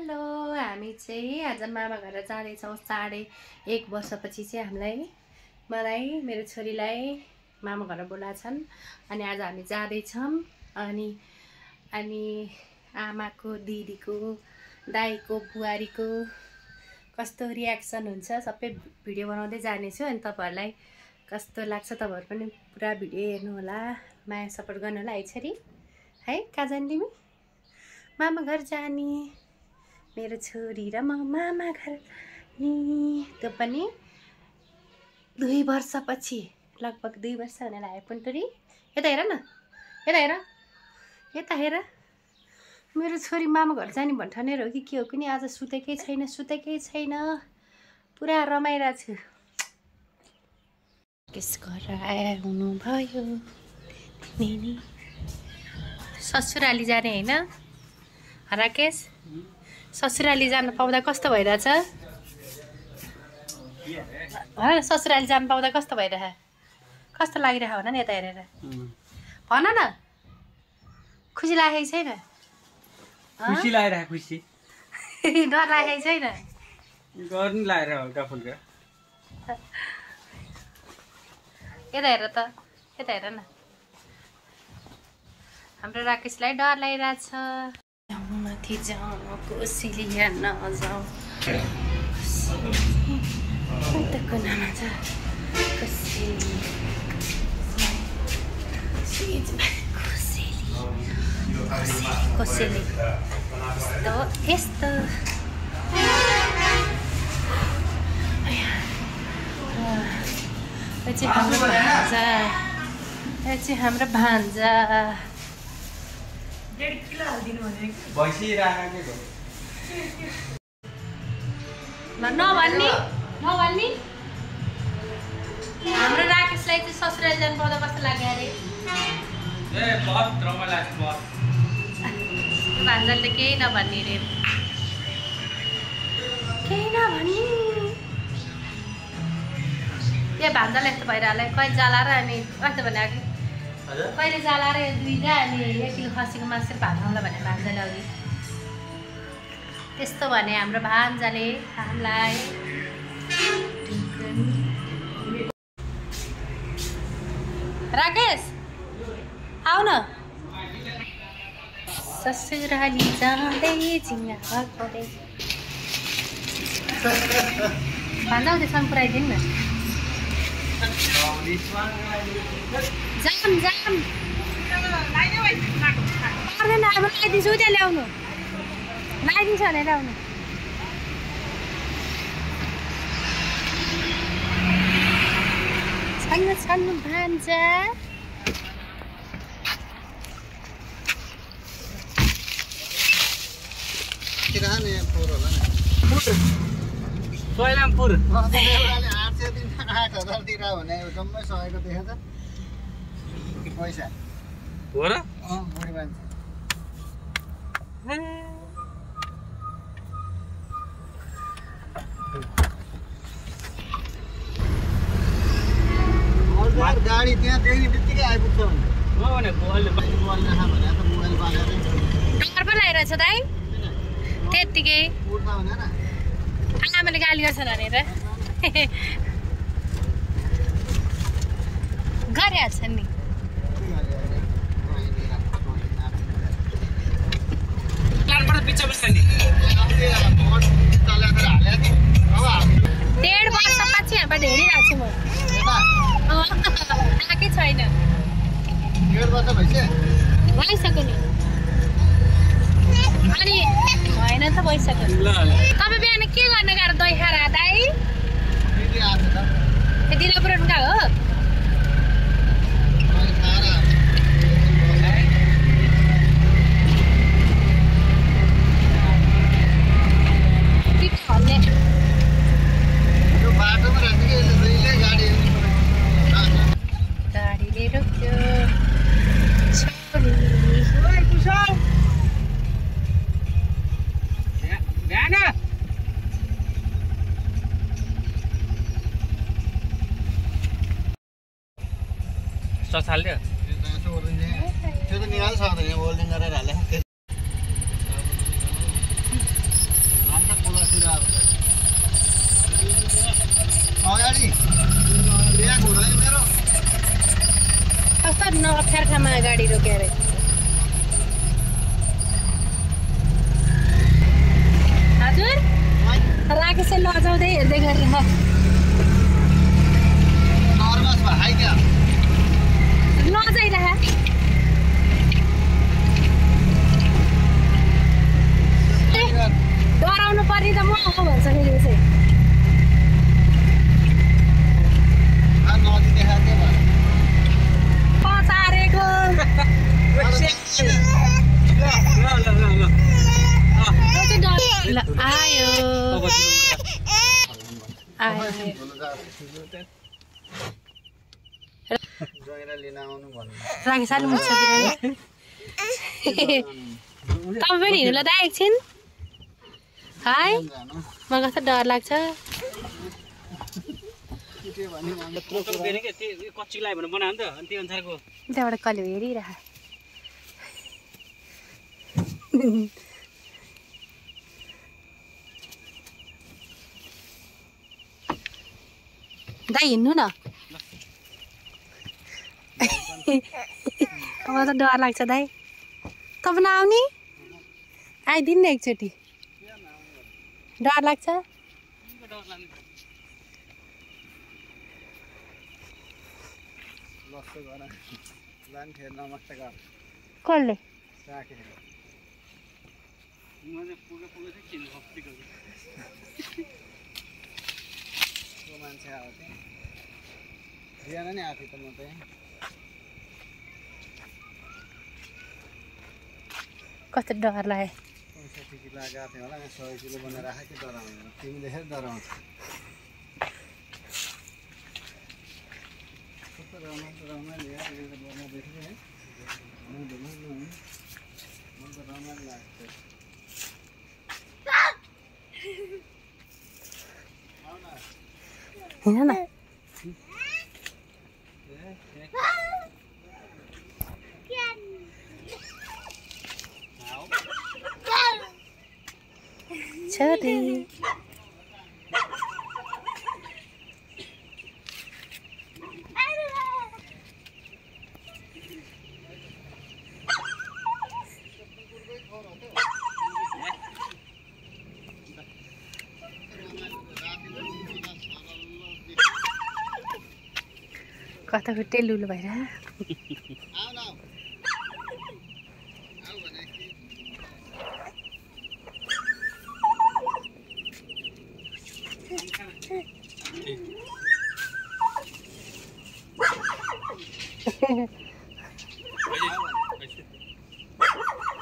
hello हामी चाहिँ आज मामा घर जाँदैछौँ 1.5 वर्षपछि चाहिँ मलाई मेरो छोरीलाई मामा घर बोलाछन् अनि आज हामी जाँदैछौँ अनि आमाको दिदीको दाइको बुहारीको कस्तो रियाक्सन हुन्छ सबै भिडियो बनाउँदै जानेछु अनि तपाईहरुलाई कस्तो लाग्छ तपाईहरु पनि पुरा भिडियो हेर्नु होला माया सपोर्ट गर्नु होला है छोरी है कहाँ जाने तिमी मामा घर जाने मेरो छोरी र म मामा घर नि त्यो पनि 2 वर्षपछि लगभग 2 वर्ष हुन लाग्यो पुन्टुरी यता हेर न यता हेर मेरो छोरी मामा घर जाने भन्ठानेर हो कि के हो कुनी आज सुतेकै छैन पुरा रमाइरा छु किस गरेर हुनु भयो निनी ससुराली जाने हैन राकेश ससुराली जान पाउँदा कस्तो भइराछ ह ससुराली जान पाउँदा कस्तो भइराछ कस्तो लागिराछ भन न यता हेरेर भन न खुसी लागेको छैन खुसी लागिरा खुसी डर लागेको छैन गर्नु लागिरा हल्का फुल्का यता हेर त यता हेर न हाम्रो राकेशलाई डर लागिरहेछ माथि जाउँ कोसिली हेर्न जाउँ कताको नाम छ कोसेली यस्तो हाम्रो भान्जा 1.5 किलो हाल्दिनु भनेको बसिराखेको नभन्नी हाम्रो राकेशलाई चाहिँ ससुराली जानु पाउँदा कस्तो लाग्यो अरे बहुत रमाइलो लाग्छ बहुत भान्जाले त केही नभन्ने रे केही नभन्ने यो भान्जाले यस्तो भइरहला कहिले जाला र अनि कस्तो भने कहिले जाला र 2 टा अनि 1 किलो खसीको मासु भान्जालाई भने भान्जाले अघि त्यस्तो भने हाम्रो भान्जाले हामीलाई राकेश आउ न ससुराली जाँदै झिङ्गा फर्काउँदै भान्जा उदेसँग पुऱ्याइदिनु न जाम पर्दैन अब लगाइदिन्छु त्यहाँ ल्याउनु लगाइदिन्छ भने ल्याउनु छन्नु भान्जा सोइलामपुर 8,000 तिरा भने जम्मै सकेको देखेछ पैसा हो र बुढी मान्छे गाडी त्यहाँ देख्ने बित्तिकै आइपुग्छ भने मोबाइल देखा भने त मोबाइल बालेर डर पो लागिरहेछ दाइ त्यत्तिकै उड्छ भनेर आमाले गाली गर्छन् भनेर गरिहाल्छन् नि प्लानबाट पिच्छा बस्छ नि 1.5 वर्षपछि यहाँबाट हेरिरहेको छु म आएकै छैन 1.5 वर्ष भइसक्यो नि अनि भएन त भइसक्यो तपाईँ बिहान के गर्न गएर दही खाएर दाइ दिला पुऱ्याउनु गएको हो गाडीले रोक्यो ससाल्यो त्यो त निकाल्छ यहाँ होल्डिङ गरेर हाले कस्तो अप्ठ्यारखामा गाडी रोक्यो अरे हजुर राकेशले लजाउँदै हेर्दै गरेर लजाइरह डराउनु पर्ने त म हो भन्छ फेरि उसै पचारेको आयो राखेछ नि मुछ तपाईँ पनि हिँड्नु ल दा एकछिन है मलाई कस्तो डर लाग्छ त्यहाँबाट कहिले हेरिरह दाइ हिँड्नु न मलाई त डर लाग्छ दाइ तपाईँ नआउने आइदिनु न एकचोटि डर लाग्छ कसले मान्छे आएको थियो बिहान नै आएको थियो त म त कस्तो डर लाग्यो 65 किलो आएको थियो होला 100 किलो बनाएर राखेको थियो डराउँदैन तिमीले हेर डराउँछ कस्तो रमाइलो यार यो बनाएर देखियो है म त रमाइलो लाग्छ हिँड न छोरी कता खुट्टै लुलो भएर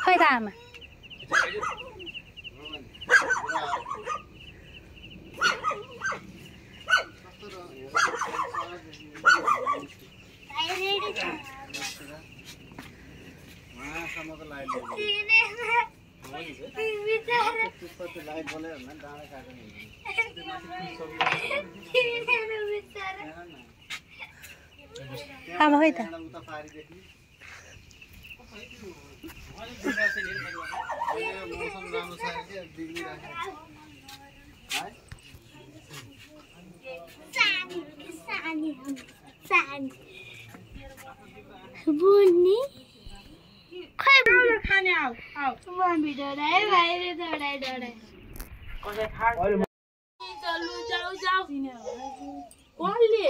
खै त आमा आमा खै त मौसम राम्रो छ कि डिग्री राखेको बुन्नी खै खाने आऊ म भिडियो है भाइले दौडाइ चलु जाऊ कसले